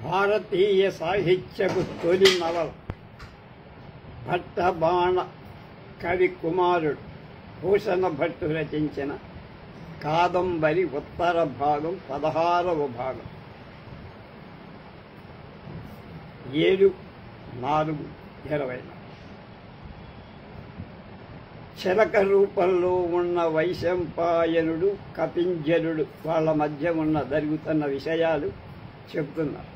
భారతీయ సాహిత్యపు తొలి నవల భట్టబాణ కవి కుమారుడు భూషణ భట్టు రచించిన కాదంబరి ఉత్తర భాగం 16వ భాగం 7/4/20. చిలక రూపంలో ఉన్న వైశంపాయనుడు కపింజలుడు వాళ్ళ మధ్య జరుగుతున్న విషయాలు చెప్తున్నారు.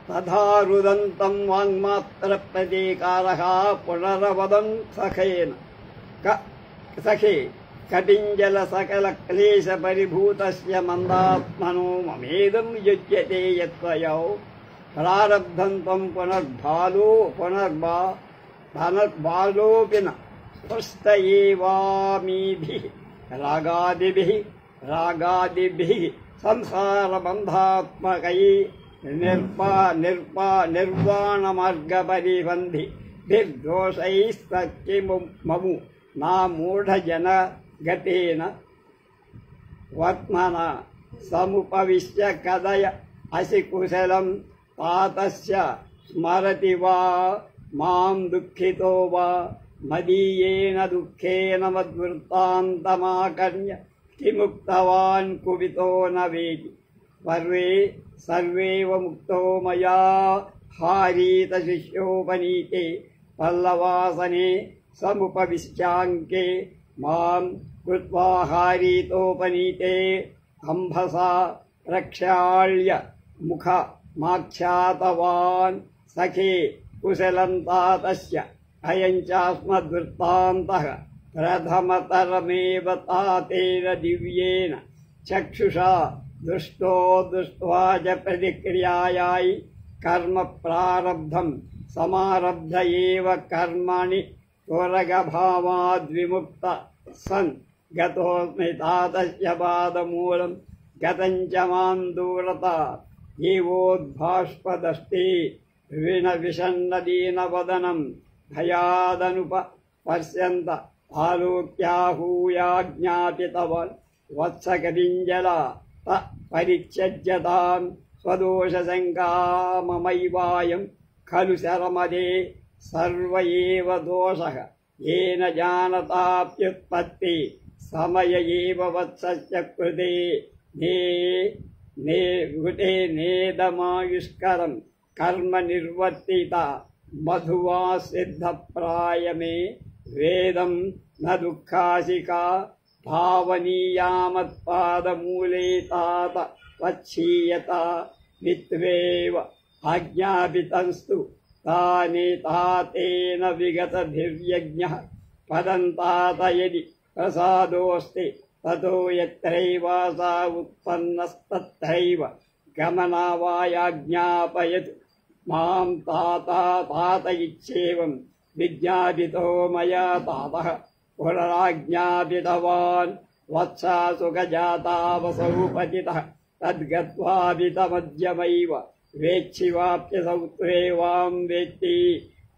తథారుదంతం వాంగ్మాత్ర ప్రతీకారః పునరవదం సఖే కపింజల సకల క్లేశ పరిభూతస్య మందాత్మనో మమేదం యుజ్యతే యత్వయౌ ప్రారబ్ధం త్వం పునర్బాలోపిన స్పృష్ట ఏవామీభిః రాగాదిభిః సంసారబంధాత్మకైః నిర్వాణమార్గపరిబంధి నిర్దోషైస్తకిమము నా మూఢజన గతేన వర్త్మన సముపవిశ్య కదయ అసి కుశలం తాతస్య స్మరతి వా మాం దుఃఖితో వా మదీయేన దుఃఖేన మద్వృత్తాంతమాకర్ణ్య కిముక్తవాన్ కువితో న వేది సర్వేవ ముక్తో మయా హారీత శిష్యోపనీతే పల్లవాసనే సముపవిశ్యాంకే మాం కృత్వా హారీతోపనీతే అంభసా ప్రక్షాళ్య ముఖ మాఖ్యాతవాన్ సఖే కుశలం తాతస్య అయం చాస్మద్వృత్తాంతః ప్రథమతరమేవ తాతేన దివ్యేన చక్షుషా దృష్ట్వా చ ప్రతిక్రియాయై కర్మ ప్రారబ్ధం సమారబ్ధ ఏవ కర్మణి త్వరగభావాద్విముక్త సన్ గతోస్మి తాతస్య పాదమూలం గతం చ మాం దూరత ఏవోద్భాష్పదస్తి విషన్నదీనవదనం భయాదనుపశ్యంత ఆలోక్యాహూయాజ్ఞాపితవాన్ వత్సకపింజల పరిత్యజ్యతాం స్వదోషశంకామమైవాయం ఖలు శరమదే సర్వ ఏవ దోషః ఏన జానతాప్యుత్పత్తి సమయ ఏవ వత్సస్య కృతే నేదమాయుష్కరం కర్మ నిర్వర్తిత మధువా సిద్ధప్రాయమే వేదం న దుఃఖాసికా భావనీయామత్పాదమూలే తాత వచ్చీయత విత్వేవ ఆజ్ఞాపితంస్తు తానేతాతేన విగతభిర్యజ్ఞః పదం తాత యది ప్రసాదోస్తి తతో యత్రైవాసా ఉత్పన్నస్తత్రైవ గమనావాయాజ్ఞాపయత్ మాం తాత ఇచ్చేవం విజ్ఞాపితో మయా తాతః పునరాజ్ఞాపితవాన్ వత్సాసు గజాతావసౌ పతితః తద్గత్వాపితమద్యమైవ వేక్షివాప్య సౌత్రేవాం వేత్తి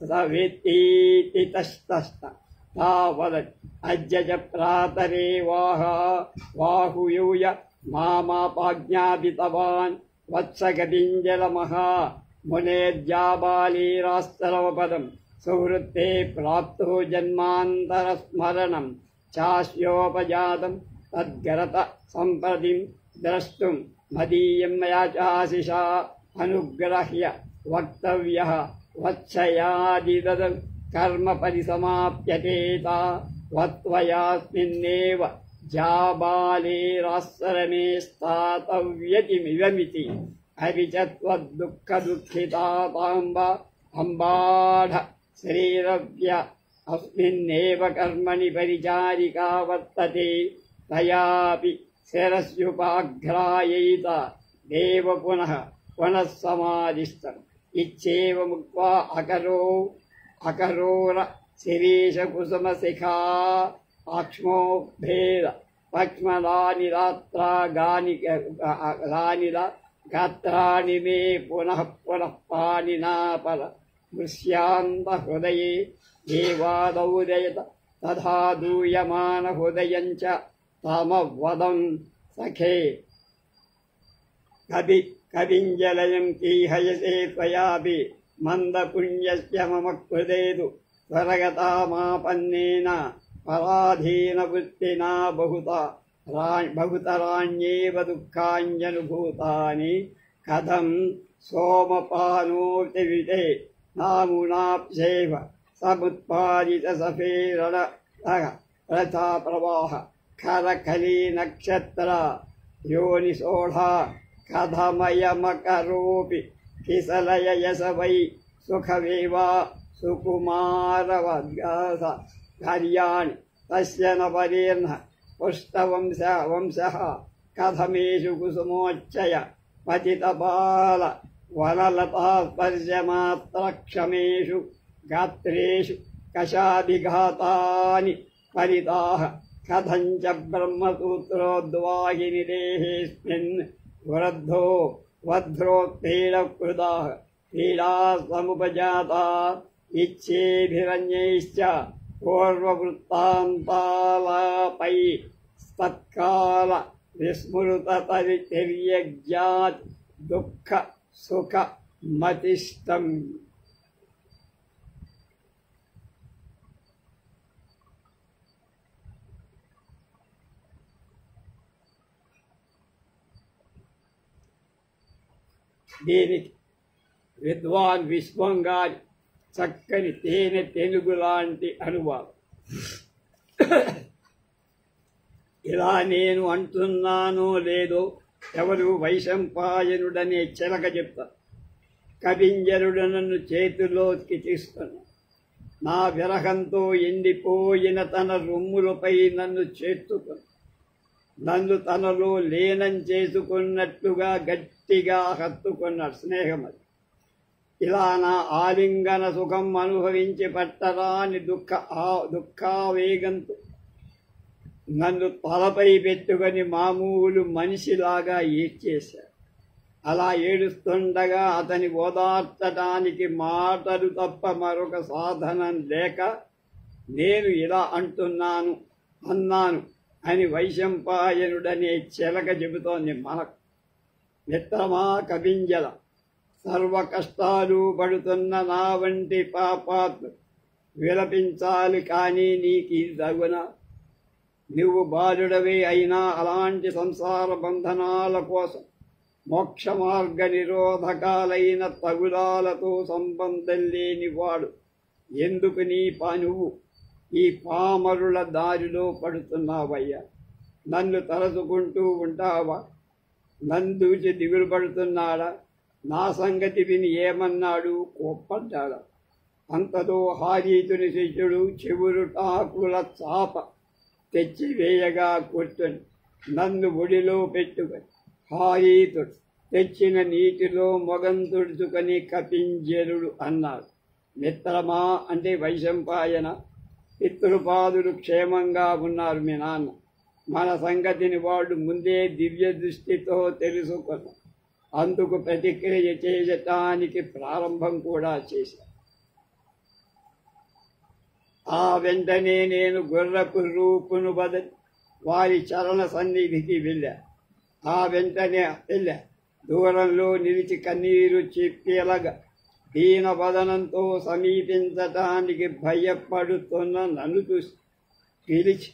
స వేత్తీతి తస్తస్త తావదత్ అద్య చ ప్రాతరే వాహుయూయ మామాపాజ్ఞాపితవాన్ వత్సకపింజలమహా మునేర్జాబాలీరాస్తరవపదం సువృత్తే ప్రాప్తో జన్మాంతరస్మరణం చాస్యోపజాతం తద్గరత సంప్రతిం ద్రష్టుం మదీయం మయా చాశిషా అనుగ్రహ్య వక్తవ్యః వత్సయాదిదద్ కర్మ పరిసమాప్యతేత వత్వయాస్మిన్నేవ జాబాలేరాస్సరమే స్థాతవ్యతిమివమితి అవిచత్వద్దుఃఖదుఃఖితాతాంబ అంబాఢ శ్రీరవ్య అస్మిన్నేవ కర్మణి పరిచారికా వర్తతే తయాపి శిరస్యుపాఘ్రాయైత దేవ పునః సమాధిస్థం ఇచ్చేవ ముక్త్వా అకరోర శిరీషకుసుమశిఖా అక్ష్మోభేద పక్ష్మలాని గాత్రాణి మే పునః పానినాపల దృశ్యాంత హృదయే దేవాదౌదయత తథా దూయమాన హృదయం చ తమవదం సఖే కవింజలయం కీహయతే త్వయాపి మందపుణ్యస్య మమ కృదేదు త్వరగతామాపన్నేన పరాధీన వృత్తినా బహుతరాణ్యేవ దుఃఖాన్యనుభూతాని కథం సోమపానోతి వితే నామునాప్సేవ సముత్పాదిత సఫేరణ రథా ప్రవాహ ఖరఖలీ నక్షత్ర యోనిసోఢా కథమయమకరోపి కిసలయయస వై సుఖమేవా సుకుమారవద్గాస కార్యాణి తస్య న పరీర్ణ పుష్టవంశః కథమేషు కుసుమోచ్చయ పతితబాల వనలతాస్పర్శమాత్రక్షమేషు గాత్రేషు కషాభిఘాతాని ఫలితాః కథంచ బ్రహ్మసూత్రోద్వాహిని దేహేస్మిన్ వృద్ధో వధ్రోత్పీడకృతాః పీడా సముపజాతా ఇచ్ఛేభిరన్యైశ్చ పూర్వవృత్తాంతాలపై తత్కాల విస్మృతరిత్యజ్ఞాత్ దుఃఖ సుఖ మతిష్టం. దీనికి విద్వాన్ విశ్వం గారి చక్కని తేనె తెలుగు లాంటి అనువాదం. ఇలా నేను అంటున్నానో లేదో ఎవరు వైశంపాయనుడనే చిలక చెప్తారు. కవింజరుడు నన్ను చేతిలోకి తీస్తున్నా, నా విరహంతో ఎండిపోయిన తన రొమ్ములపై నన్ను చేర్చుకుని నన్ను తనలో లీనం చేసుకున్నట్టుగా గట్టిగా హత్తుకున్నాడు. స్నేహం అది. ఇలా నా ఆలింగన సుఖం అనుభవించి పట్టరాని దుఃఖావేగంతో నన్ను తలపై పెట్టుకొని మామూలు మనిషిలాగా ఏడ్చేశాడు. అలా ఏడుస్తుండగా అతని ఓదార్చడానికి మాటలు తప్ప మరొక సాధనం లేక నేను ఇలా అన్నాను అని వైశంపాయనుడనే చిలక చెబుతోంది మనకు. మిత్రమా కవింజల, సర్వ కష్టాలు పడుతున్న నా వంటి పాపాత్మ విలపించాలి, కానీ నీకు ఇది తగునా? నువ్వు బాలుడవే అయినా అలాంటి సంసార బంధనాల కోసం మోక్ష మార్గ నిరోధకాలైన తగులాలతో సంబంధం లేనివాడు ఎందుకు నువ్వు ఈ పామరుల దారిలో పడుతున్నావయ్యా? నన్ను తలచుకుంటూ ఉంటావా? నన్ను చూసి దిగులు పడుతున్నాడా? నా సంగతి విని ఏమన్నాడు? కోప్పడ్డాడా? అంతలో హారీతుని శిష్యుడు చెవురుటాకుల చాప తెచ్చివేయగా కూర్చొని నన్ను ఒడిలో పెట్టుకొని హారీతుడు తెచ్చిన నీటిలో మొగం తుడుచుకొని కపింజరుడు అన్నాడు. మిత్రమా అంటే వైశంపాయన, పితృపాదులు క్షేమంగా ఉన్నారు. మీ నాన్న మన సంగతిని వాళ్ళు ముందే దివ్య దృష్టితో తెలుసుకున్నారు. అందుకు ప్రతిక్రియ చేయటానికి ప్రారంభం కూడా చేశారు. ఆ వెంటనే నేను గుర్రపు రూపును బదలి వారి చరణ సన్నిధికి వెళ్ళా. దూరంలో నిలిచి కన్నీరు చెప్పేలాగా దీనవదనంతో సమీపించటానికి భయపడుతున్న నన్ను చూసి పిలిచి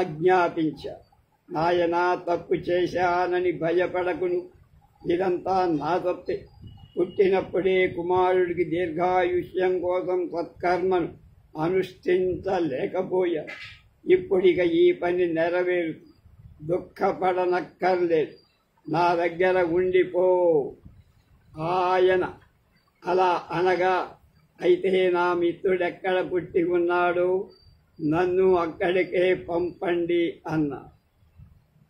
ఆజ్ఞాపించా. నాయనా, తప్పు చేశానని భయపడకును. ఇదంతా నా తప్పే. పుట్టినప్పుడే కుమారుడికి దీర్ఘాయుష్యం కోసం సత్కర్మను అనుష్ఠించలేకపోయా. ఇప్పుడిక ఈ పని నెరవేరుతుంది. దుఃఖపడనక్కర్లేదు. నా దగ్గర ఉండిపో. ఆయన అలా అనగా, అయితే నా మిత్రుడెక్కడ పుట్టి ఉన్నాడో నన్ను అక్కడికే పంపండి అన్నా.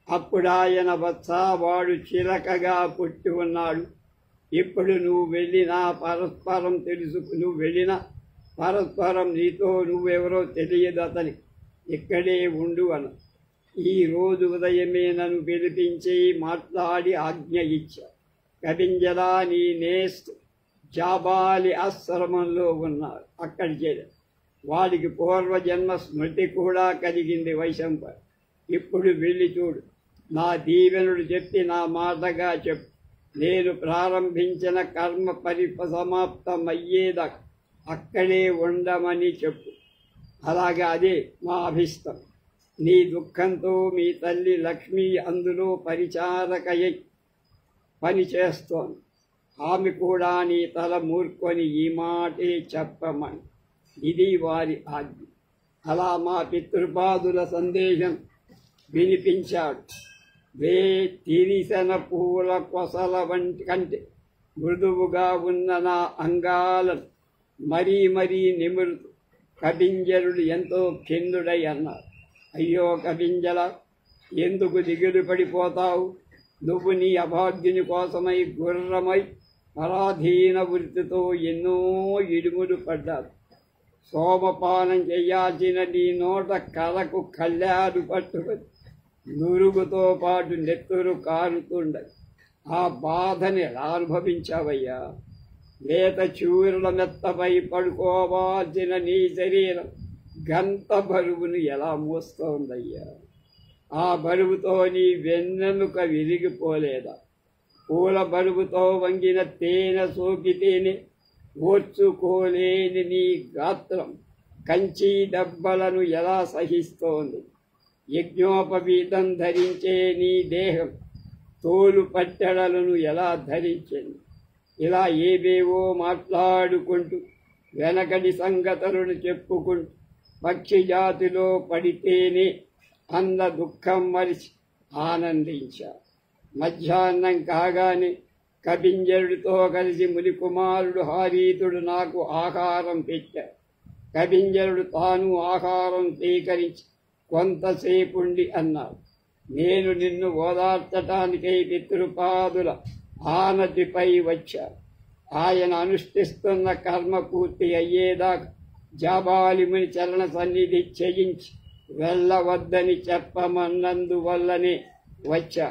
అప్పుడాయన వత్సా, వాడు చిలకగా పుట్టి ఉన్నాడు. ఇప్పుడు నువ్వు వెళ్ళినా పరస్పరం నీతో నువ్వెవరో తెలియదు అతని. ఇక్కడే ఉండు అన. ఈ రోజు ఉదయమే నన్ను పిలిపించి మాట్లాడి ఆజ్ఞ ఇచ్చా. కవింజలా, నీ నేస్ట్ జాబాలి ఆశ్రమంలో ఉన్నారు. అక్కడి చేరాడు. వాడికి పూర్వజన్మ స్మృతి కూడా కలిగింది. వైశంపాయన, ఇప్పుడు వెళ్ళి చూడు. నా దీవెనుడు చెప్పి నా మాటగా చెప్పు. నేను ప్రారంభించిన కర్మ పరిసమాప్తమయ్యేదాకా అక్కడే ఉండమని చెప్పు. అలాగే అదే మా అభిష్టం. నీ దుఃఖంతో మీ తల్లి లక్ష్మి అందులో పరిచారకయ్యి పనిచేస్తోంది. ఆమె కూడా నీ తల మూర్కొని ఈ మాటే చెప్పమని. ఇది వారి ఆజ్ఞ. అలా మా పితృపాదుల సందేశం వినిపించాడు. తిరిసెన పూల కొసల వంటి కంటే మృదువుగా ఉన్న నా అంగాలను మరీ మరీ నిమురుతూ కపింజలుడు ఎంతో ఖిన్నుడై అన్నారు. అయ్యో కపింజల, ఎందుకు దిగులు పడిపోతావు? నువ్వు నీ అభాగ్యుని కోసమై గుర్రమై పరాధీన వృత్తితో ఎన్నో ఇడుములు పడ్డావు. సోమపానం చెయ్యాల్సిన నీ నోట కలకు కళ్ళారు పట్టుకొని నురుగుతో పాటు నెత్తురు కారుతుండదు. ఆ బాధని ఎలా అనుభవించావయ్యా? లేత చూరుల మెత్తపై పడుకోవాల్సిన నీ శరీరం గంత బరువును ఎలా మోస్తోందయ్యా? ఆ బరువుతో నీ వెన్నెముక విరిగిపోలేదా? పూల బరువుతో వంగిన తేనె సోకితేనే ఓర్చుకోలేని నీ గాత్రం కంచి దెబ్బలను ఎలా సహిస్తోంది? యజ్ఞోపవీతం ధరించే నీ దేహం తోలు పట్టెడలను ఎలా ధరించింది? ఇలా ఏవేవో మాట్లాడుకుంటూ వెనకటి సంగతులను చెప్పుకుంటూ పక్షి జాతిలో పడితేనే అన్న దుఃఖం మరిచి ఆనందించా. మధ్యాహ్నం కాగానే కపింజలుడితో కలిసి మునికుమారుడు హారీతుడు నాకు ఆహారం పెట్టాడు. కపింజలుడు తాను ఆహారం స్వీకరించి కొంతసేపుండి అన్నాడు, నేను నిన్ను ఓదార్చటానికై పితృపాదుల ఆనతిపై వచ్చా. ఆయన అనుష్ఠిస్తున్న కర్మ పూర్తి అయ్యేదాకా జాబాలిముని చరణ సన్నిధి చేయించి వెళ్ళవద్దని చెప్పమన్నందువల్లనే వచ్చా.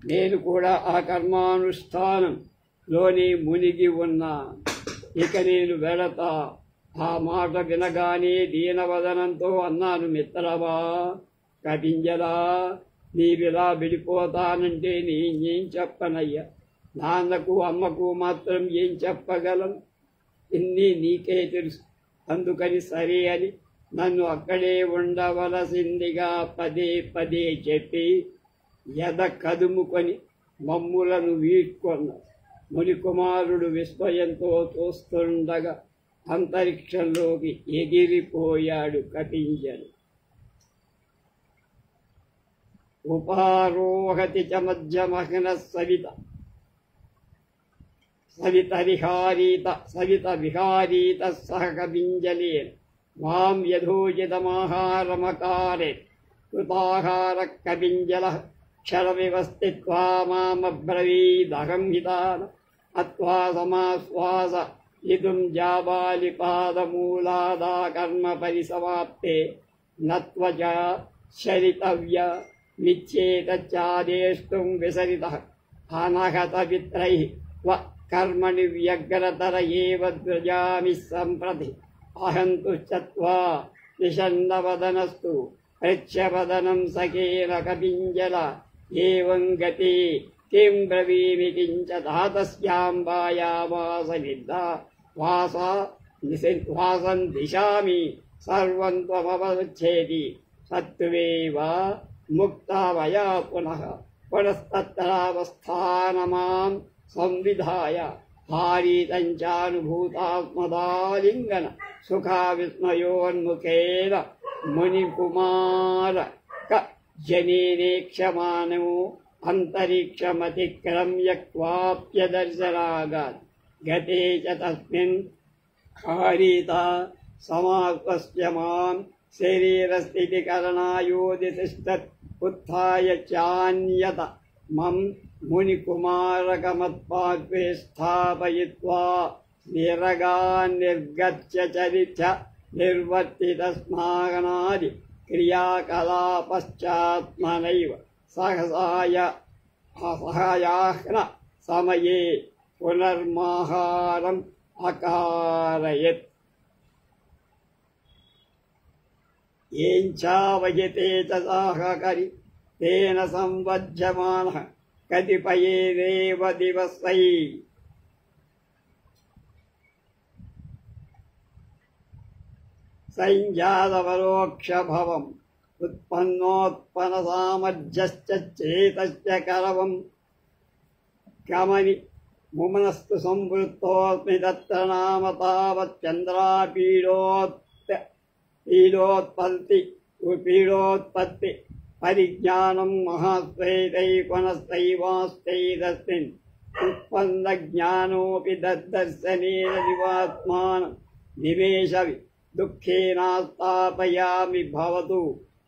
నేను కూడా ఆ కర్మానుష్ఠానంలోనే మునిగి ఉన్నా. ఇక నేను వెళతా. ఆ మాట వినగానే దీనవదనంతో అన్నాను, మిత్రమా కపింజలా, నీవిలా విడిపోతానంటే నేనేం చెప్పనయ్యా? నాన్నకు అమ్మకు మాత్రం ఏం చెప్పగలం? ఇన్ని నీకే తెలుసు. అందుకని సరే అని నన్ను అక్కడే ఉండవలసిందిగా పదే పదే చెప్పి ఎద కదుముకొని మమ్ములను వీడ్కొన్న మునికుమారుడు విస్మయంతో చూస్తుండగా అంతరిక్షంలోకి ఎగిరిపోయాడు కపింజలు. ఉపారోహతి చ మధ్యమహన సవిత విహారీత సహ కపింజలేన మాం యథోచితమాహారమకారే కృతాహార కపింజల క్షరమివ స్థిత్వా మామబ్రవీదహం హితాన అత్వా సమాశ్వాస ఇదుం జాబాలిపాదమూలాదా కర్మ పరిసమాప్తే నత్వచ శరితవ్య మిచ్చేతచ్చాదేష్టం విసరితః అనహత విత్రైః వ కర్మణి వ్యగ్రతర ఏవ ద్రజామి సంప్రతి అహం తు చత్వా విషన్నవదనస్తు ప్రత్యవదనం సఖేన కపింజల ఏవం గతి కిం బ్రవీమి కించ ధాతస్యాంబాయామాస నిద్దా వాసం దిశామి సర్వం త్వమవచ్ఛేది సత్వేవ ముక్తావయా పునస్తత్రావస్థానమాం సంవిధాయ హారీతంచానుభూతాత్మదాలింగన సుఖా విస్మయోన్ముఖేన మునికుమార జనేనేక్షమానో అంతరిక్షమతిక్రమ్య క్వాప్యదర్శనాగాత్ గతే చ తస్మిన్ హారీత సమాపస్య మాం శరీరస్థితికరణాయోదితిష్టత్ ఉత్థాయ చాన్యత మం మునికుమారకమత్పార్శ్వే స్థాపయిత్వా నిరగాన్నిర్గత్య చరిత్య నిర్వర్తిత స్నాగనాది క్రియాకలాపశ్చాత్మనైవ సహాయాహ్న సమయే పునర్మాహారం అకారయత్. ఏం చావయతే చ సాహకరి తేన సంవజ్యమానః कतिपयेदेव दिवसैः संजातपरोक्षभवम् उत्पन्नोत्पन्नसामर्थ्यश्च चेतश्च करवम् गमनि मुमनस्तु संवृत्तोऽस्मि तत्र नाम तावच्चन्द्रापीडोत्पत्ति परिज्ञानं महास्वैतैपनस्तैवास्तैतस्मिन् उत्पन्नज्ञानोऽपि तद्दर्शनेन दिवात्मानं निवेशवि दुःखेनास्तापयामि भवतु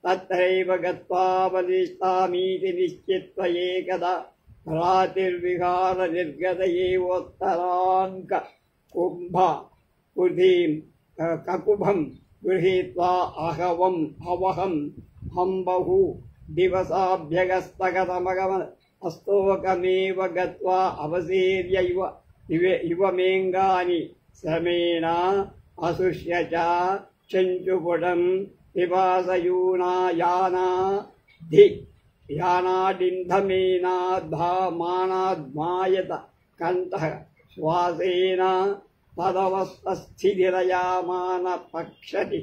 तत्रैव गत्वा वदिष्ठामीति निश्चित्य एकदा रातिर्विहार निर्गत एवोत्तराङ्क कुम्भा कुर्धीं ककुभं गृहीत्वा अवहं हम्बहु दिवसाभ्यगस्तगतमगमन अस्तोकमेव गत्वा अवसेर्य इव मेङ्गानि समेना असुष्य च चञ्चुपुटं पिपासयूना यानाडिन्धमेनाद्धामानाद्मायत कण्ठः श्वासेन तदवस्थस्थितिरयामान पक्षति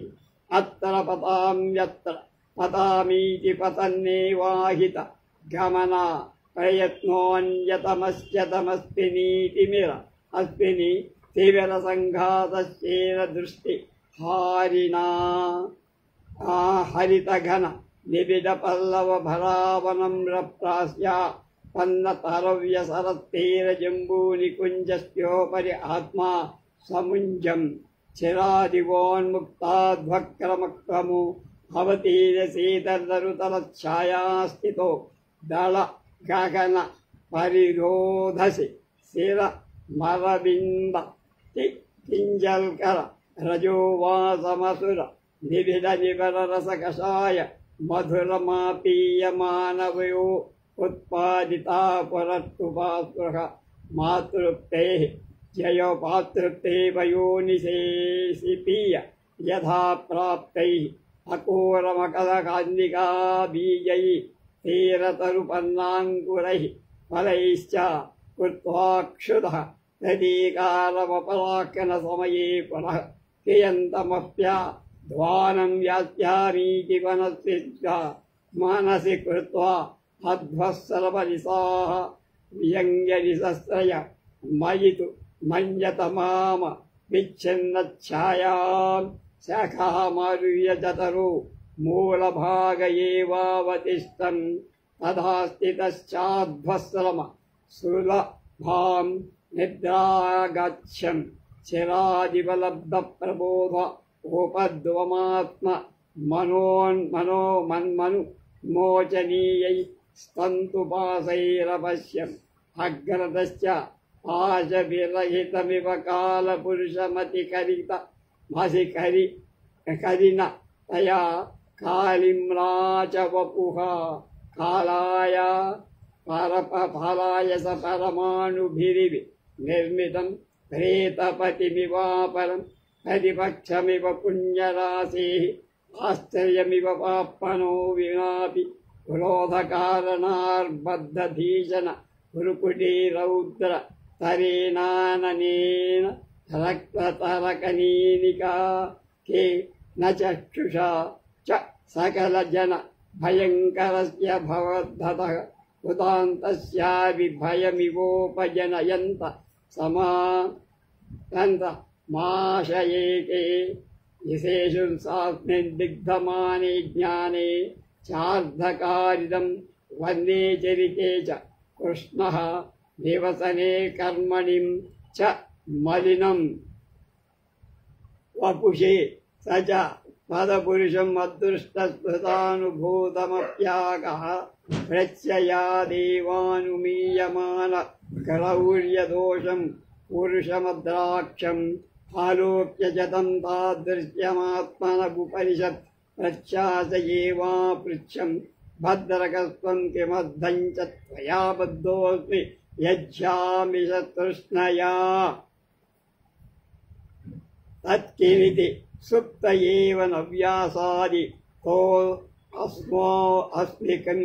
अत्र पतां यत्र पतामीति पतन्नेवाहित गमना प्रयत्नोऽन्यतमस्य तमस्ति नीतिमिर अस्मिनि तीव्रसङ्घातस्येन दृष्टि हारिणा हरितघन निबिडपल्लवभरावनं रप्रास्या पन्नतरव्यसरत्तेरजम्बूनिकुञ्जस्योपरि आत्मा समुञ्जं चिरादिवोन्मुक्ताध्वक्रमक्रमु भवतीरसीतरुतलच्छायास्थितो दल गगन परिरोधसि शिर मरबिन्द किञ्जल्कर रजोवासमसुर निबिड निबररसकषाय मधुरमापीयमानवयो उत्पादिता पुरस्तुपास्पृह मातृप्तेः जयोपातृप्ते वयोनिशेषिपीय यथा प्राप्तैः अकोरमकलकान्दिका बीजैः तीरतरुपन्नाङ्कुरैः फलैश्च कृत्वा क्षुधः तदीकारमपलाकनसमये पुनः कियन्तमप्या ध्वानं यास्यामीति वनस्विद्या मनसि कृत्वा अध्वस्सरपरिसाः व्यङ्ग्यनिसस्रय मयितु मञ्जतमाम विच्छिन्नच्छायां शाखामारुह्य चतरो मूलभाग एवावतिष्ठन् तथा स्थितश्चाध्वस्रम सुलभां निद्रागच्छन् चिरादिवलब्धप्रबोध उपद्वमात्म मनोन्मनु मोचनीयै स्तन्तुपासैरपश्यन् अग्रतश्च आशविरहितमिव कालपुरुषमतिकरित करिन तया कालिम्रा च वपुः कालाय स परमाणुभिरिव निर्मितं प्रेतपतिमिवापरं हरिपक्षमिव पुण्यराशेः आश्चर्यमिव पाप्पनो विनापि क्रोधकारणार्बद्धधीशन गुरुकुटीरौद्र तरेनाननेन रक्ततरकनीनिका के न चक्षुषा च सकलजन भयङ्करस्य भवद्धतः उदान्तस्यापि भयमिवोपजनयन्त समान्त माशयेके विशेषुंसास्मिन् दिग्धमाने ज्ञाने चार्धकारिदं वन्दे चरिते च कृष्णः निवसने कर्मणिं च मलिनं वपुषे स च पदपुरुषम् अदृष्टस्मृतानुभूतमप्यागः प्रत्यया देवानुमीयमान क्रौर्यदोषं पुरुषमद्राक्षम् आलोक्य च तं तादृश्यमात्मनमुपनिषत् प्रत्याशयेवापृच्छम् भद्रकस्त्वं किमद्धं च त्वया बद्धोऽस्मि यच्छामि शतृष्णया तत्किमिति सुप्त एव नव्यासादि तो अस्मिकं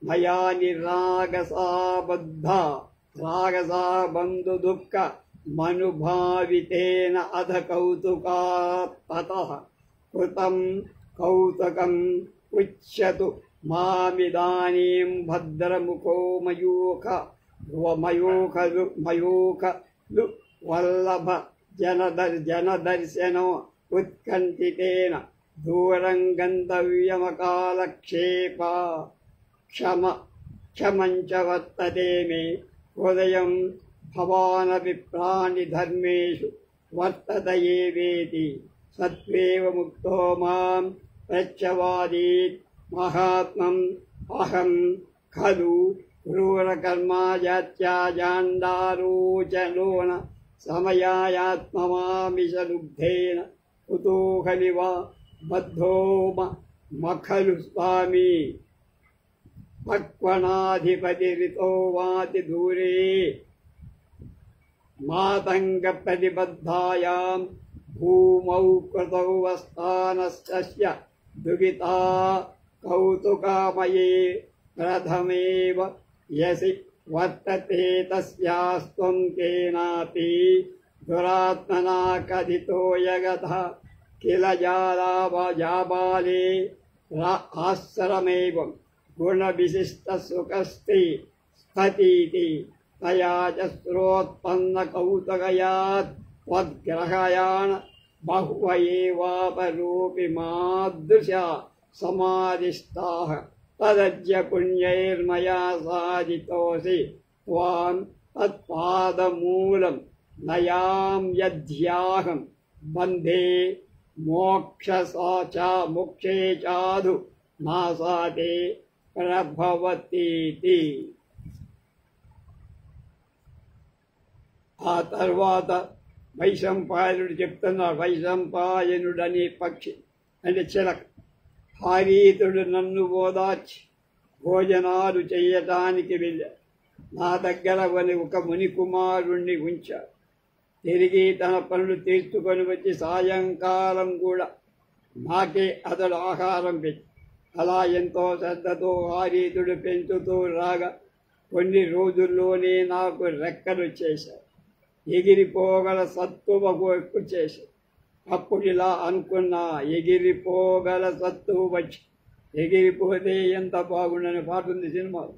మయా నిరాగసాబద్ధ రాగసా బంధు దుఃఖ మనుభావితేన అధ కౌతుకాతః కృతం కౌతుకం ఉచ్యతు మామిదానీం భద్రముఖో మయూఖలు వల్లభ జనదర్శనో ఉత్కంఠితేన దూరం గంతవ్యమకాలక్షేప క్షమంచ వర్తతే మే హృదయం భవానపి ప్రాణిధర్మేషు వర్తత ఏవేతి సత్వేవ ముక్తో మాం ప్రత్యవాదీత్ మహాత్మం అహం ఖలు క్రూరకర్మాజాత్యాజాండారోచలోన సమయాయాత్మమామిషలుబ్ధేన కుతూహలివ బద్ధో మఖలు స్వామి పక్వనాధిపతిరితో వాతి దూరే మాతంగ ప్రతిబద్ధాయాం భూమౌ కృతౌ వస్థానస్య దుగితా కౌతుకామయే ప్రథమేవ యసి వర్తతే తస్యాస్త్వం కేనాపి దురాత్మనా కథితో యగథ కిల జాబాలే ఆశ్రమేవం గుణవిశిష్టసుఖస్తి స్థతీతి తయా చ శ్రోత్పన్న కౌతుకయాత్ త్వద్గ్రహయాణ బహువ ఏవాపరూపి మాదృశా సమాదిష్టాః తదద్య పుణ్యైర్మయా సాధితోసి త్వాం తత్పాదమూలం నయాం యధ్యాహం బంధే మోక్షే చాధు నాసాతే ప్రభవతీతి. ఆ తర్వాత వైశంపాయనుడు చెప్తున్నాడు. వైశంపాయనుడనే పక్షి అంటే చిలక, హారీతుడు నన్ను ఓదార్చి భోజనాలు చెయ్యటానికి వెళ్ళాడు. నా దగ్గర ఒక ముని కుమారుణ్ణి ఉంచాడు. తిరిగి తన పనులు తీర్చుకొని వచ్చి సాయంకాలం కూడా నాకే అతడు ఆహారం పెట్టి అలా ఎంతో శ్రద్ధతో హారీతుడు పెంచుతూ రాగా కొన్ని రోజుల్లోనే నాకు రెక్కలు వచ్చేశాయి. ఎగిరిపోగల సత్తువ చేశాడు. అప్పుడు ఇలా అనుకున్నా, ఎగిరిపోగల సత్తువు వచ్చి ఎగిరిపోతే ఎంత బాగుండని పాట ఉంది సినిమాలో.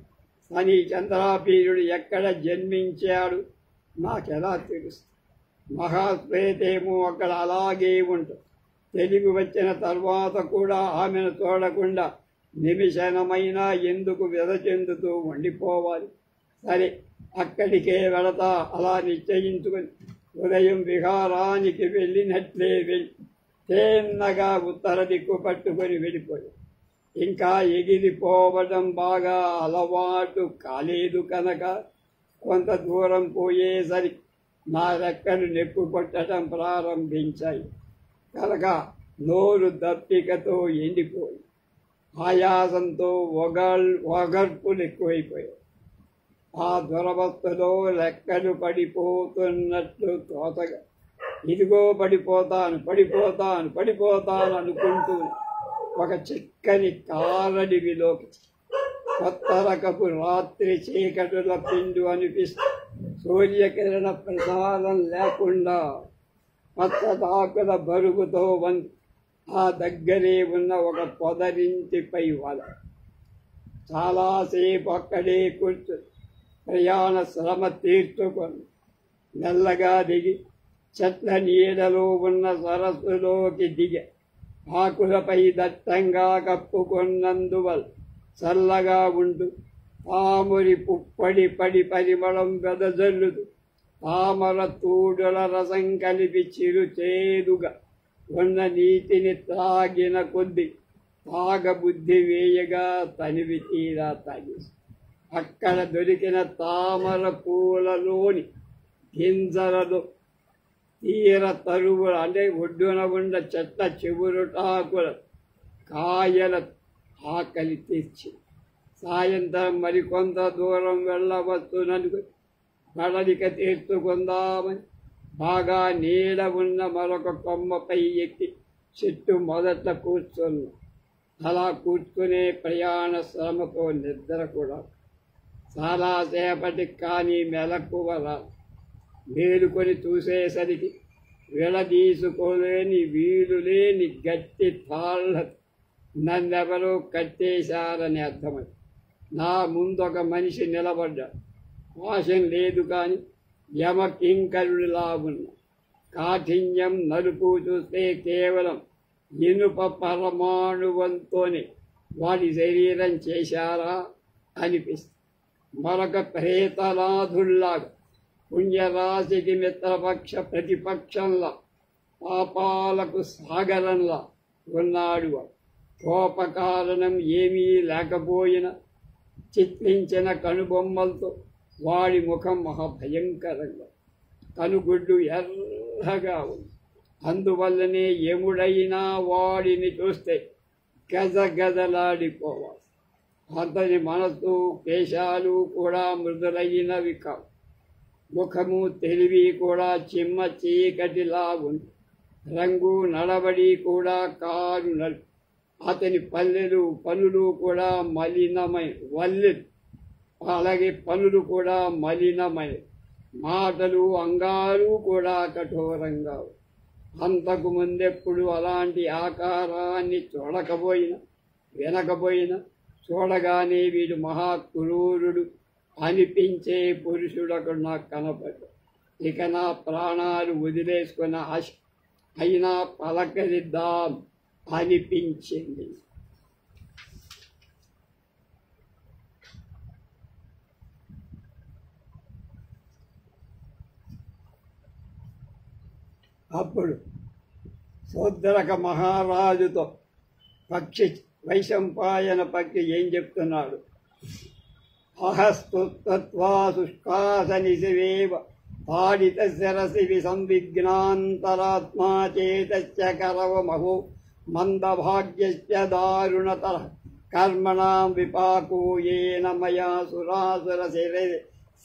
కానీ చంద్రాపీరుడు ఎక్కడ జన్మించాడు నాకెలా తెలుస్తుంది? మహాశ్వేతేమో అక్కడ అలాగే ఉంటుంది. తెలివి వచ్చిన తర్వాత కూడా ఆమెను చూడకుండా నిమిషమైనా ఎందుకు వ్యధ చెందుతూ ఉండిపోవాలి? సరే, అక్కడికే వెళతా అలా నిశ్చయించుకొని ఉదయం విహారానికి వెళ్ళినట్లే వెళ్ళి తేన్నగా ఉత్తర దిక్కు పట్టుకొని వెళ్ళిపోయాడు. ఇంకా ఎగిరిపోవడం బాగా అలవాటు కాలేదు కనుక కొంత దూరం పోయేసరికి నా రెక్కలు నొప్పి కొట్టడం ప్రారంభించాయి. కనుక నోరు దప్పికతో ఎండిపోయి ఆయాసంతో ఒగర్పులు ఎక్కువైపోయాయి. ఆ దురవస్థలో రెక్కలు పడిపోతున్నట్లు తోతగా ఇదిగో పడిపోతాను పడిపోతాను పడిపోతాను అనుకుంటూ ఒక చిక్కని కారడివిలోకి కొత్త రకపు రాత్రి చీకటుల పిండు అనిపిస్తూ సూర్యకిరణ ప్రసారం లేకుండా పచ్చదాకుల బరువుతో ఆ దగ్గరే ఉన్న ఒక పొదరింటిపై వల. చాలాసేపు అక్కడే కూర్చుని ప్రయాణ శ్రమ తీర్చుకొని మెల్లగా దిగి చెట్ల నీడలో ఉన్న సరస్సులోకి దిగ ఆకులపై దట్టంగా కప్పుకొన్నందువల్ల చల్లగా ఉంటూ తామురి పుప్పడి పడి పరిమళం వెదజల్లుతూ తామర తూడుల రసం కలిపి చిరుచేదుగా ఉన్న నీటిని త్రాగిన కొద్ది తాగబుద్ధి వేయగా తనివి తీరా తాగేసి అక్కడ దొరికిన తామర పూలలోని గింజలలో తీర తరువులు అంటే ఒడ్డున ఉన్న చెట్ల చివురుటాకుల కాయల ఆకలి తీర్చి సాయంత్రం మరికొంత దూరం వెళ్ళవచ్చుననుకుని కడలిక తీర్చుకుందామని బాగా నీడ ఉన్న మరొక కొమ్మపై ఎక్కి చెట్టు మొదట కూర్చున్నా. అలా కూర్చునే ప్రయాణ శ్రమకు నిద్ర కూడా చాలాసేపటికి కానీ మెలకువ రాదు. మేలుకొని చూసేసరికి విడదీసుకోలేని వీలు లేని గట్టి తాళ్ళ నన్నెవరో కట్టేశారని అర్థమై నా ముందొక మనిషి నిలబడ్డాడు. వాసం లేదు కాని యమకింకరుడిలా ఉన్న కాఠిన్యం నలుపు చూస్తే కేవలం ఇనుప పరమాణువంతోనే వాడి శరీరం చేశారా అనిపిస్తుంది. మరొక ప్రేతనాథుల్లాగా పుణ్యరాశికి మిత్రపక్ష ప్రతిపక్షంలా పాపాలకు సాగరంలా ఉన్నాడు. కోపకారణం ఏమీ లేకపోయినా చిత్రించిన కనుబొమ్మలతో వాడి ముఖం మహాభయంకరంగా, కనుగుడ్డు ఎర్రగా ఉంది. అందువల్లనే యముడైనా వాడిని చూస్తే గజగజలాడిపోవాలి. అతని మనసు కేశాలు కూడా మృదులైనవి కావు. ముఖము తెలివి కూడా చిమ్మ చీకటిలా ఉంది. రంగు నడవడి కూడా కారు నలుపు. అతని పనులు కూడా మలినమైన అలాగే పనులు కూడా మలినమైన, మాటలు అంగాలు కూడా కఠోరంగా. అంతకు ముందెప్పుడు అలాంటి ఆకారాన్ని వినకపోయినా చూడగానే వీడు మహాక్రూరుడు అనిపించే పురుషుడొకడు నాకు కనపడ్డాడు. ఇక నా ప్రాణాలు వదిలేసుకున్న ఆశ అయినా పలకరిద్దాం అనిపించింది. అప్పుడు శూద్రక మహారాజుతో పక్షి వైశంపాయన పక్షి ఏం చెప్తున్నాడు? అహస్తుత్వా శుష్కాసని శివేవ తాడిత శరసి విసంవిఘ్నాంతరాత్మా చేతస్య కరవమహో మందభాగ్యస్య దారుణతర కర్మణాం విపాకో యేన మయా సురాసుర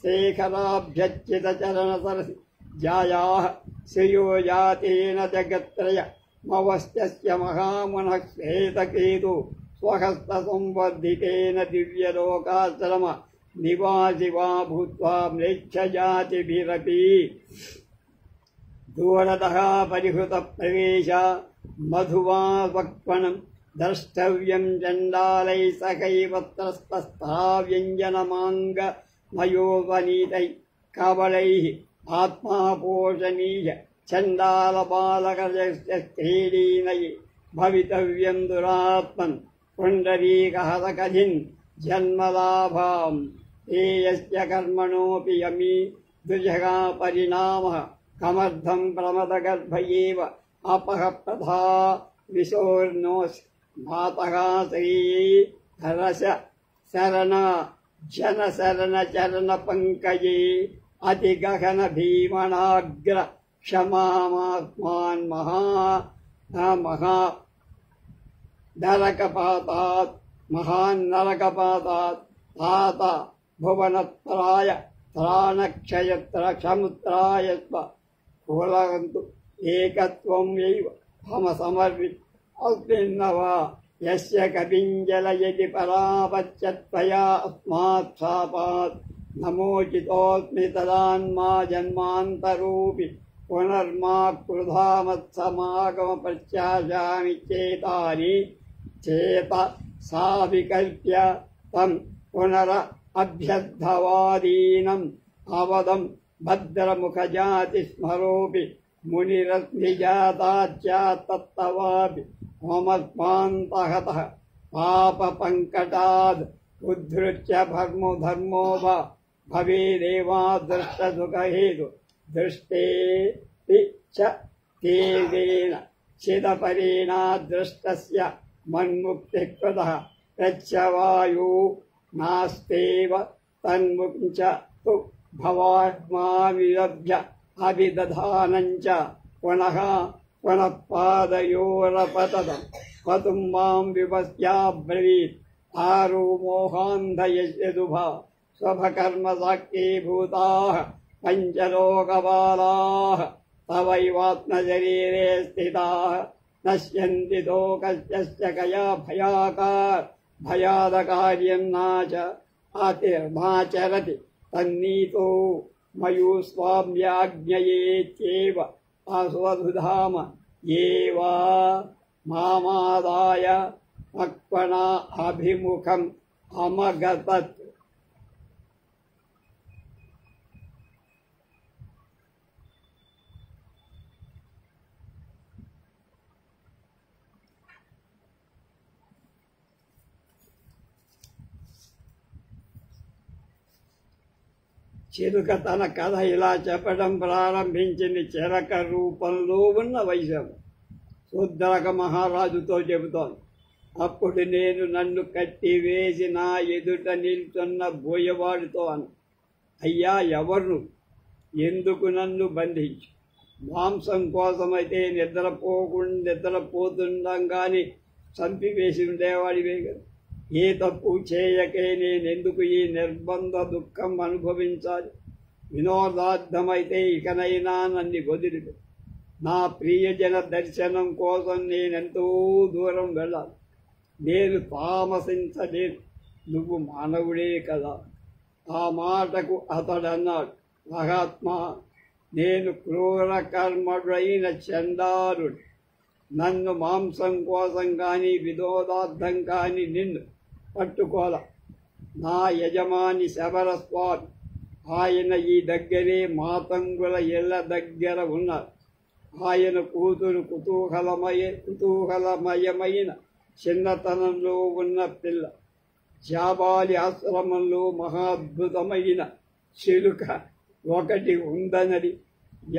శేఖరాభ్యచ్యుత చరణ సరసి జాయాః శ్రేయో జాతేన జగత్రయ మవస్త్యస్య మహామునః శ్వేతకేతు స్వహస్త సంవర్ధితేన దివ్యలోకాశ్రమ నివాసివా భూత్వా మ్లేచ్ఛజాతిభిరపి దూరతః పరిహృత ప్రవేశ మధువా వక్వనం ద్రష్టవ్యం చండాలై సకైవత్రస్తస్థా వ్యంజనమాంగమయోవనీతై కవలైః ఆత్మాపోషణీయ చండాలబాలకక్రీడీనై భవితవ్యం దురాత్మన్ పుండరీకహతకథిన్ జన్మలాభాం తేయస్య కర్మణోపి యమీ దుజగా పరిణామః కమర్థం ప్రమదగర్భ ఏవ అపః ప్రధా విశోర్ణోస్ మాతః శ్రీ రస శరణ జన శరణ చరణ పంకజే అతి గగన భీమణాగ్ర క్షమామాత్మాన్ నరకపాతాత్ మహాన్నరకపాతాత్ తాత భువనత్రాయ త్రాణక్షయత్ర క్షముత్రాయ కులంతు ఏకత్వం యైవ హమ సమర్వి అస్మిన్నవా యస్య కపింజలయతి పరాపత్యత్వయా అస్మాత్ శాపాత్ నమోచితోస్మి తదాన్మా జన్మాంతరూపి పునర్మా క్రుధామత్సమాగమ ప్రత్యాశామి చేతాని చేత సావికల్ప్య తం పునర అభ్యర్థవాదీనం అవదం భద్రముఖజాతి స్మరోపి మునిరత్నిజాతాచ్యాత్తవాపి మమస్మాంతహతః పాపపంకటాద్ ఉద్ధృత్య ధర్మో భవేదేవాదృష్టసుఖహేతు దృష్టే చ తేజేన చిదపరేణా దృష్టస్య మన్ముక్తికృతః ప్రత్యవాయో నాస్తేవ తన్ముంచ తు భవాత్మావిలభ్య అభిదధానంచ పునః పాదయోరపతతం పతుం మాం విపస్యాబ్రవీత్ ఆరో మోహాంధయదుభా స్వభకర్మ సాక్షీ భూతాః పంచలోకపాలాః తవైవాత్మశరీరే స్థితాః నశ్యంతి తోకస్య కయా భయాదకార్యం నాచరతి తన్నీతో మయూ స్వామ్యాజ్ఞయేత్యేవ అస్వధుధామ ఏవా మామాదాయ మక్వణా అభిముఖం అమగతత్. చిలుక తన కథ ఇలా చెప్పడం ప్రారంభించింది. చిలక రూపంలో ఉన్న వైశవం శూద్రక మహారాజుతో చెబుతోంది. అప్పుడు నేను నన్ను కట్టివేసి నా ఎదుట నిల్చున్న బోయవాడితో అన్న, అయ్యా ఎవరు, ఎందుకు నన్ను బంధించు? మాంసం కోసమైతే నిద్రపోతుండగానే చంపివేసి ఉండేవాడివే కదా. ఏ తప్పు చేయకే నేనెందుకు ఈ నిర్బంధ దుఃఖం అనుభవించాలి? వినోదార్థమైతే ఇకనైనా నన్ను వదిలిపెట్టు. నా ప్రియజన దర్శనం కోసం నేనెంతో దూరం వెళ్ళాలి. నేను తామసించలేను, నువ్వు మానవుడే కదా. ఆ మాటకు అతడన్నాడు, మహాత్మా, నేను క్రూర కర్మడైన చండాలుడు. నన్ను మాంసం కోసం కానీ వినోదార్థం కానీ నిన్ను పట్టుకోల. నా యజమాని శబరస్వామి, ఆయన ఈ దగ్గరే మాతంగుల ఇళ్ల దగ్గర ఉన్నారు. ఆయన కూతురు కుతూహలమయమైన చిన్నతనంలో ఉన్న పిల్ల. జాబాలి ఆశ్రమంలో మహాద్భుతమైన చిలుక ఒకటి ఉందనది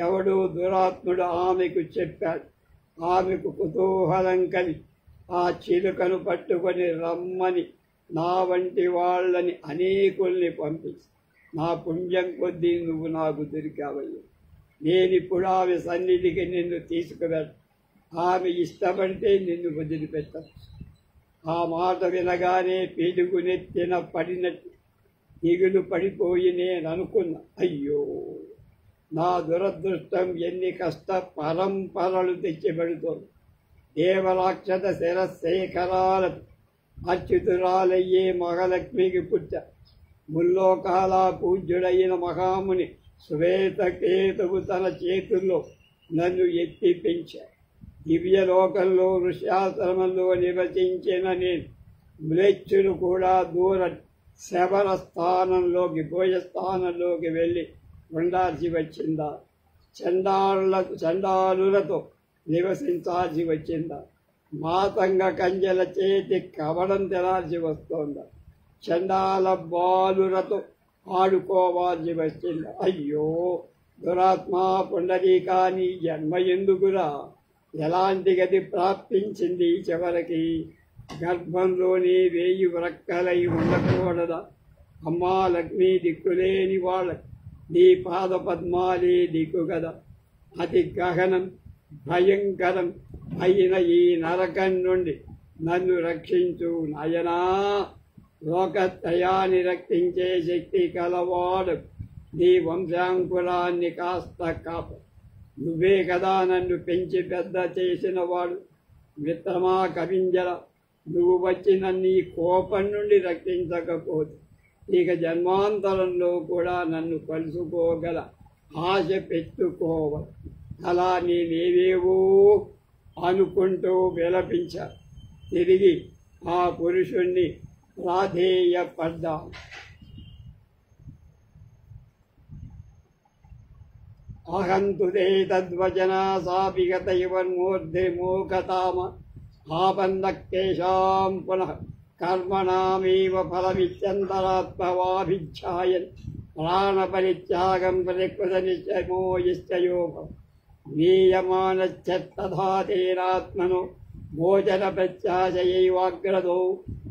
ఎవడో దురాత్ముడు ఆమెకు చెప్పాడు. ఆమెకు కుతూహలం కలిగి ఆ చిలుకను పట్టుకొని రమ్మని నా వంటి వాళ్ళని అనేకుల్ని పంపించి, నా పుణ్యం కొద్దీ నువ్వు నాకు దొరికావయ్యా. నేనిప్పుడు ఆమె సన్నిధికి నిన్ను తీసుకువెళ్ళ. ఆమె ఇష్టపడితే నిన్ను వదిలిపెట్టచ్చు. ఆ మాట వినగానే పిడుగునెత్తిన పడినట్టు దిగులు పడిపోయి నేను అనుకున్నా, అయ్యో నా దురదృష్టం ఎన్ని కష్ట పరంపరలు తెచ్చిపెడుతోంది. దేవరాక్షత శిరశేఖరాల అచ్యుతురాలయ్యే మహాలక్ష్మికి పుట్ట. ముల్లోకాల పూజ్యుడైన మహాముని శ్వేతకేతువు తన చేతుల్లో నన్ను ఎత్తి పెంచాడు. దివ్యలోకంలో ఋష్యాశ్రమంలో నివసించిన నేను మ్లేచ్చులు కూడా దూర శబర స్థానంలోకి వెళ్ళి ఉండాల్సి వచ్చిందా? చండాలులతో నివసించాల్సి వచ్చిందా? మాతంగ కంజల చేతి కవడం తెలాల్సి వస్తోందా? చండాల బాలులతో ఆడుకోవాల్సి వచ్చిందా? అయ్యో దురాత్మా పుండరీకా, నీ జన్మ ఎందుకురా? ఎలాంటి గతి ప్రాప్తించింది చివరికి? గర్భంలోనే 1000 వ్రక్కలై ఉండకూడదా? అమ్మా లక్ష్మీ, దిక్కులేని వాళ్ళకి నీ పాద పద్మాలే దిక్కు కదా. అతి గహనం భయంకరం అయిన ఈ నరకం నుండి నన్ను రక్షించు నాయనా. లోకత్రయాన్ని రక్షించే శక్తి కలవాడు నీ వంశాంకురాన్ని కాస్త కాప. నువ్వే కదా నన్ను పెంచి పెద్ద చేసిన వాడు. మిత్రమా కవింజల, నువ్వు వచ్చి నన్ను ఈ కోపం నుండి రక్షించకపోతే ఇక జన్మాంతరంలో కూడా నన్ను కలుసుకోగల ఆశ పెట్టుకోవ. అలా నేనేవేవో అనుకుంటూ విలపించా. తిరిగి ఆ పురుషుణ్ణి రాధేయపడ్డా. అహంతుదే తద్వచనా సాపిగత ఇవన్మూర్ధి మూకతామ ఆపన్నకేశాం పునః కర్మణామేవ ఫలమిత్యంతరాత్మవాభిఛాయన్ ప్రాణపరిత్యాగం పరికృత నిశ్చయమో నిశ్చయోభం నీయమానశ్చత్తథా తేనాత్మనో భోజన ప్రత్యాశయైవాగ్రదో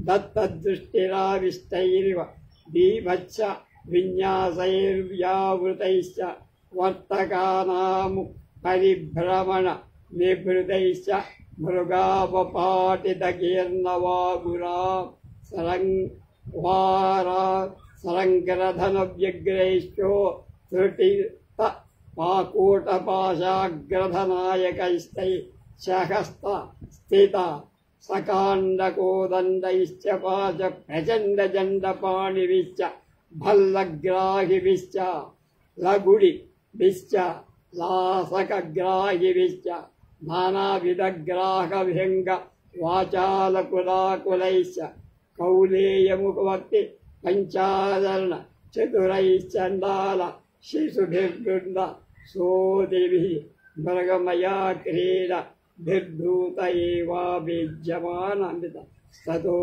దత్తదృష్టిరావిష్టైరివ బీభత్స విన్యాసైర్వ్యావృతైశ్చ వర్తకానాము పరిభ్రమణ నిభృతైశ్చ మృగావపాటితకీర్ణవాగురా సరంగ్రధన వ్యగ్రైశ్చో త్రుటి పాకూటపాశాగ్రధనాయకైస్తై శహస్త స్థిత సకాండకోదండైశ్చ పాశ ప్రచండ జండపాణివిశ్చ భల్లగ్రాహివిశ్చ లగుడిభిశ్చ లాసకగ్రాహివిశ్చ నానావిధగ్రాహవ్యంగ వాచాలకులాకులైశ్చ కౌలేయముఖవక్తి పంచాదరణ చతురైశ్చండాల శిశుభిర్బృంద సోదిభిః మృగమయా క్రీడ భిర్భూత ఏవాభిజ్యమానమిత తతో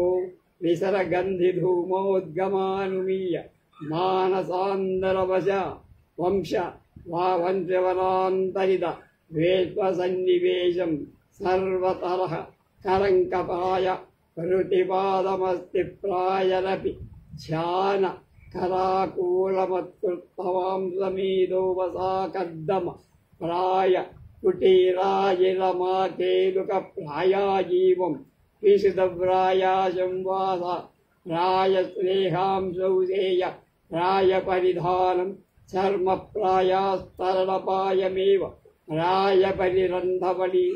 విసరగంధిధూమోద్గమానుమీయ మానసాందరవశ వంశ వంశవనాంతరిత వేష్పసన్నివేశం సర్వతరః కరంకపాయ హృతిపాదమస్తి ప్రాయరపి ధ్యాన కరాకూలమత్కృత్తవాంసమీదోవసాకర్దమ ప్రాయ కుటీరాజిరమాకేలుక ప్రాయాజీవం విశుధవ్రాయాశం వాస ప్రాయ స్నేహాంశౌసేయ ప్రాయ పరిధానం చర్మ ప్రాయాస్తరణపాయమేవ ప్రాయ పరిరంధవళి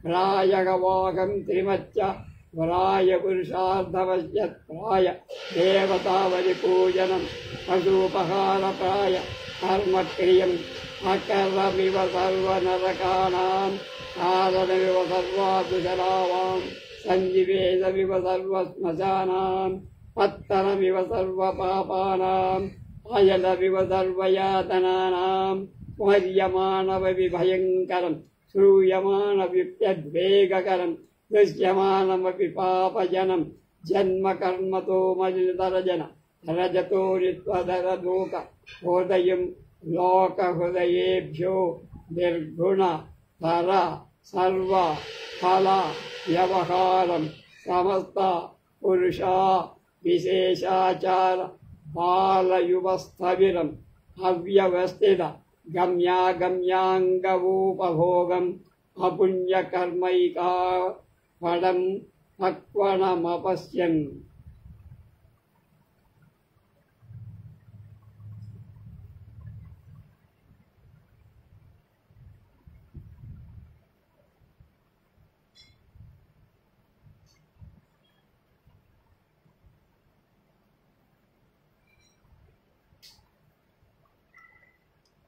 ప్రాయగవాహం త్రిమచ్చ ప్రాయ పురుషార్థవశ్యత్ ప్రాయ దేవతావలి పూజనం పశూపహార ప్రాయ కర్మక్రియం అకర్రమివ సర్వనరకానాం కారణమివ సర్వాకుశలావాం సంజీవేదమివ సర్వశ్మశానాం పత్తనమివ సర్వపాపానాం అయలమివ సర్వయాతనానాం వర్యమానమపి భయంకరం శ్రూయమానమప్యద్వేగకరం దృశ్యమానమపి పాపజనం జన్మ కర్మతో మలితరజన రజతో రిత్వధరలోక హృదయం లోక హృదయేభ్యో నిర్గుణ తర సర్వ ఫల వ్యవహారం సమస్త పురుషా విశేషాచార బాలయువస్థవిరం అవ్యవస్థిత గమ్యాగమ్యాంగవోపభోగం అపుణ్యకర్మైకా పడం పక్వణమపశ్యన్.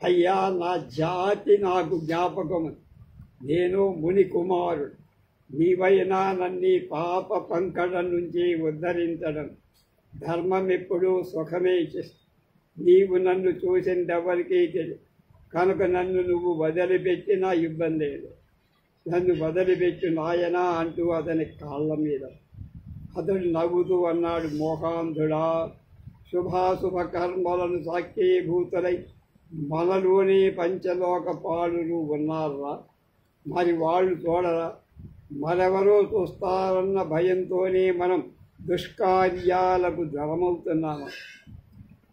అయ్యా, నా జాతి నాకు జ్ఞాపకము. నేను ముని కుమారుడు. నీవైనా నన్ను పాప పంకడం నుంచి ఉద్ధరించడం. ధర్మం ఎప్పుడూ సుఖమే ఇచ్చేస్తుంది. నీవు నన్ను చూసిందెవరికీ తెలియదు కనుక నన్ను నువ్వు వదిలిపెట్టినా ఇబ్బంది లేదు. నన్ను వదిలిపెట్టు నాయనా అంటూ అతని కాళ్ళ మీద. అతడు నవ్వుతూ అన్నాడు, మోహాంధుడా, శుభాశుభ కర్మలను సాక్షీభూతులై మనలోనే పంచలోక పాలులు ఉన్నారా? మరి వాళ్ళు చూడరా? మరెవరో చూస్తారన్న భయంతోనే మనం దుష్కార్యాలకు ధరమవుతున్నాము.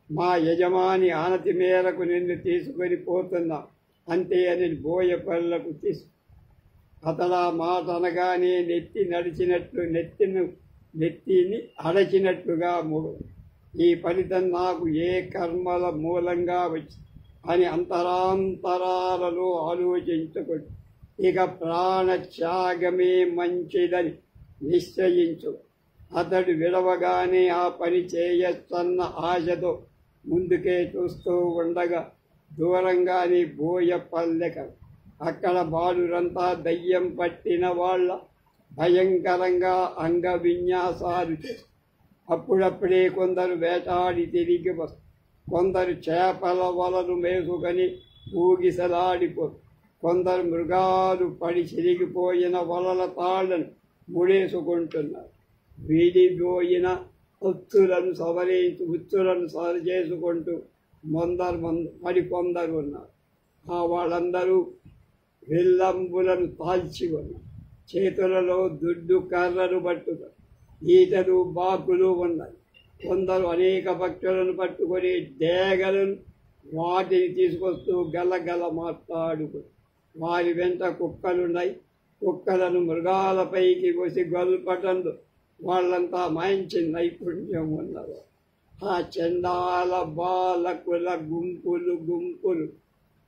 మా యజమాని ఆనతి మేరకు నిన్ను తీసుకొని పోతున్నా అంతే అని బోయపల్లకు అతడా మాట అనగానే నడిచినట్లు నెత్తిని అడచినట్లుగా ఈ ఫలితం నాకు ఏ కర్మల మూలంగా వచ్చి అని అంతరాంతరాలలో ఆలోచించుకోండి. ఇక ప్రాణత్యాగమే మంచిదని నిశ్చయించు. అతడు విడవగానే ఆ పని చేయొచ్చన్న ఆశతో ముందుకే చూస్తూ ఉండగా దూరంగానే బోయపల్లెక అక్కడ బాలురంతా దయ్యం పట్టిన వాళ్ళ భయంకరంగా అంగ విన్యాసాలు చేస్తారు. అప్పుడప్పుడే కొందరు వేటాడి తిరిగి వస్తారు. కొందరు చేపల వలను మేసుకొని ఊగిసలాడిపోతారు. కొందరు మృగాలు పడి చిరిగిపోయిన వలల తాళ్లను ముడేసుకుంటున్నారు. వీడిపోయిన ఉచ్చులను సరి చేసుకుంటూ మరికొందరు ఉన్నారు. వాళ్ళందరూ విల్లంబులను తాల్చి ఉన్నారు. చేతులలో దుడ్డు కర్రలు పట్టుతారు. ఈతలు బాకులు ఉన్నాయి. కొందరు అనేక పక్షులను పట్టుకొని డేగలను వాటిని తీసుకొస్తూ గలగల మాట్లాడుకుంటారు. వారి వెంట కుక్కలున్నాయి. కుక్కలను మృగాలపైకి పోసి గొల్పటంలో వాళ్ళంతా మంచి నైపుణ్యం ఉన్నారు. ఆ చండాల బాలకుల గుంపులు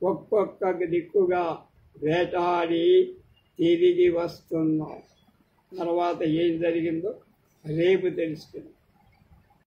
ఒక్కొక్క దిక్కుగా వేటాడి తిరిగి వస్తున్నాం. తర్వాత ఏం జరిగిందో రేపు తెలుసుకుందాం.